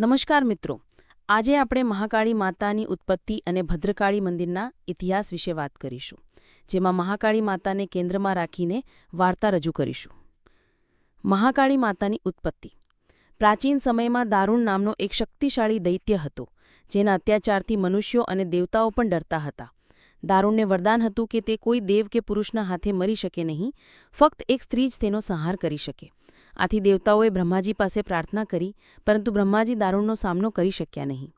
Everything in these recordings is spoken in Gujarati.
નમસ્કાર મિત્રો, આજે આપણે મહાકાળી માતાની ઉત્પત્તિ અને ભદ્રકાળી મંદિરના ઇતિહાસ વિશે વાત કરીશું, જેમાં મહાકાળી માતાને કેન્દ્રમાં રાખીને વાર્તા રજૂ કરીશું. મહાકાળી માતાની ઉત્પત્તિ. પ્રાચીન સમયમાં દારૂણ નામનો એક શક્તિશાળી દૈત્ય હતો, જેના અત્યાચારથી મનુષ્યો અને દેવતાઓ પણ ડરતા હતા. દારૂણને વરદાન હતું કે તે કોઈ દેવ કે પુરુષના હાથે મરી શકે નહીં, ફક્ત એક સ્ત્રી જ તેનો સંહાર કરી શકે. આથી દેવતાઓએ બ્રહ્માજી પાસે પ્રાર્થના કરી, પરંતુ બ્રહ્માજી દારૂણનો સામનો કરી શક્યા નહીં.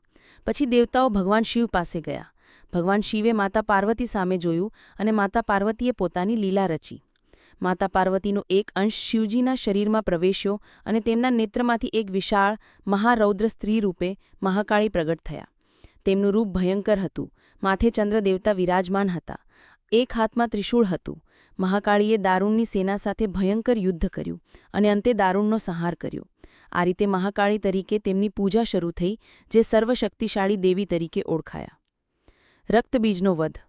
પછી દેવતાઓ ભગવાન શિવ પાસે ગયા. ભગવાન શિવે માતા પાર્વતી સામે જોયું અને માતા પાર્વતીએ પોતાની લીલા રચી. માતા પાર્વતીનો એક અંશ શિવજીના શરીરમાં પ્રવેશ્યો અને તેમના નેત્રમાંથી એક વિશાળ મહારૌદ્ર સ્ત્રી રૂપે મહાકાળી પ્રગટ થયા. તેમનું રૂપ ભયંકર હતું. માથે ચંદ્ર દેવતા વિરાજમાન હતા. એક હાથમાં ત્રિશૂળ હતું. મહાકાળીએ દારૂણની સેના સાથે ભયંકર યુદ્ધ કર્યું અને અંતે દારૂણનો સંહાર કર્યો. આ રીતે મહાકાળી તરીકે તેમની પૂજા શરૂ થઈ, જે સર્વશક્તિશાળી દેવી તરીકે ઓળખાયા. રક્તબીજનો વધ.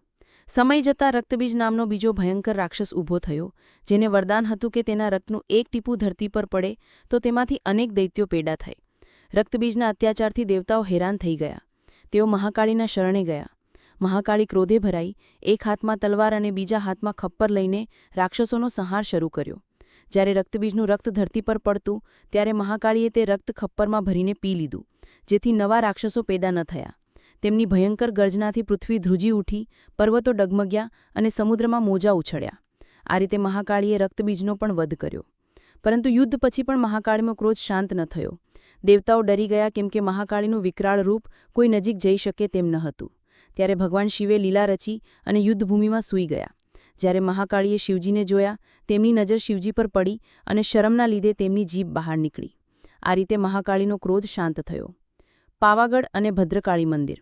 સમય જતાં રક્તબીજ નામનો બીજો ભયંકર રાક્ષસ ઊભો થયો, જેને વરદાન હતું કે તેના રક્તનું એક ટીપું ધરતી પર પડે તો તેમાંથી અનેક દૈત્યો પેદા થાય. રક્તબીજના અત્યાચારથી દેવતાઓ હેરાન થઈ ગયા. તેઓ મહાકાળીના શરણે ગયા. મહાકાળી ક્રોધે ભરાઈ એક હાથમાં તલવાર અને બીજા હાથમાં ખપ્પર લઈને રાક્ષસોનો સંહાર શરૂ કર્યો. જ્યારે રક્તબીજનું રક્ત ધરતી પર પડતું, ત્યારે મહાકાળીએ તે રક્ત ખપ્પરમાં ભરીને પી લીધું, જેથી નવા રાક્ષસો પેદા ન થયા. તેમની ભયંકર ગર્જનાથી પૃથ્વી ધ્રુજી ઉઠી, પર્વતો ડગમગ્યા અને સમુદ્રમાં મોજા ઉછળ્યા. આ રીતે મહાકાળીએ રક્તબીજનો પણ વધ કર્યો. પરંતુ યુદ્ધ પછી પણ મહાકાળીનો ક્રોધ શાંત ન થયો. દેવતાઓ ડરી ગયા, કેમ કે મહાકાળીનું વિકરાળ રૂપ કોઈ નજીક જઈ શકે તેમ ન હતું. ત્યારે ભગવાન શિવે લીલા રચી અને યુદ્ધભૂમિમાં સૂઈ ગયા. જ્યારે મહાકાળીએ શિવજીને જોયા, તેમની નજર શિવજી પર પડી અને શરમના લીધે તેમની જીભ બહાર નીકળી. આ રીતે મહાકાળીનો ક્રોધ શાંત થયો. પાવાગઢ અને ભદ્રકાળી મંદિર.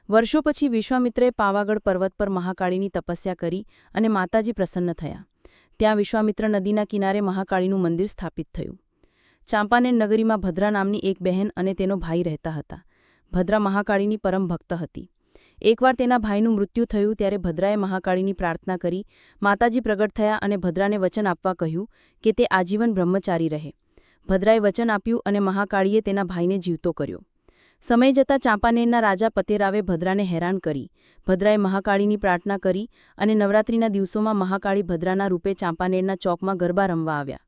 વર્ષો પછી વિશ્વામિત્રએ પાવાગઢ પર્વત પર મહાકાળીની તપસ્યા કરી અને માતાજી પ્રસન્ન થયા. ત્યાં વિશ્વામિત્ર નદીના કિનારે મહાકાળીનું મંદિર સ્થાપિત થયું. ચાંપાનેર નગરીમાં ભદ્રા નામની એક બહેન અને તેનો ભાઈ રહેતા હતા. ભદ્રા મહાકાળીની પરમ ભક્ત હતી. એકવાર તેના ભાઈનું મૃત્યુ થયું, ત્યારે ભદ્રાએ મહાકાળીની પ્રાર્થના કરી. માતાજી પ્રગટ થયા અને ભદ્રાને વચન આપવા કહ્યું કે તે આજીવન બ્રહ્મચારી રહે. ભદ્રાએ વચન આપ્યું અને મહાકાળીએ તેના ભાઈને જીવતો કર્યો. સમય જતાં ચાંપાનેરના રાજા પતેરાવે ભદ્રાને હેરાન કરી. ભદ્રાએ મહાકાળીની પ્રાર્થના કરી અને નવરાત્રિના દિવસોમાં મહાકાળી ભદ્રાના રૂપે ચાંપાનેરના ચોકમાં ગરબા રમવા આવ્યા.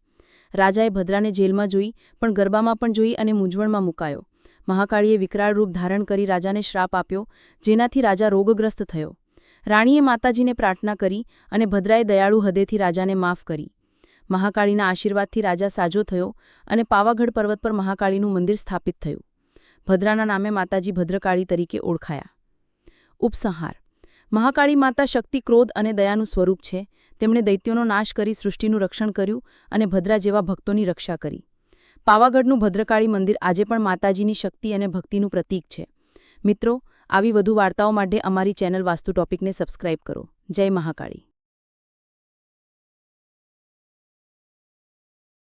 રાજાએ ભદ્રાને જેલમાં જોઈ, પણ ગરબામાં પણ જોઈ અને મૂંઝવણમાં મુકાયો. મહાકાળીએ વિકરાળ રૂપ ધારણ કરી રાજાને શ્રાપ આપ્યો, જેનાથી રાજા રોગગ્રસ્ત થયો. રાણીએ માતાજીને પ્રાર્થના કરી અને ભદ્રાએ દયાળુ હૃદયથી રાજાને માફ કરી. મહાકાળીના આશીર્વાદથી રાજા સાજો થયો અને પાવાગઢ પર્વત પર મહાકાળીનું મંદિર સ્થાપિત થયું. ભદ્રાના નામે માતાજી ભદ્રકાળી તરીકે ઓળખાયા. ઉપસંહાર. મહાકાળી માતા શક્તિ, ક્રોધ અને દયાનું સ્વરૂપ છે. તેમણે દૈત્યોનો નાશ કરી સૃષ્ટિનું રક્ષણ કર્યું અને ભદ્રા જેવા ભક્તોની રક્ષા કરી. પાવાગઢનું ભદ્રકાળી મંદિર આજે પણ માતાજીની શક્તિ અને ભક્તિનું પ્રતીક છે. મિત્રો, આવી વધુ વાર્તાઓ માટે અમારી ચેનલ વાસ્તુ ટોપિકને સબસ્ક્રાઇબ કરો. જય મહાકાળી.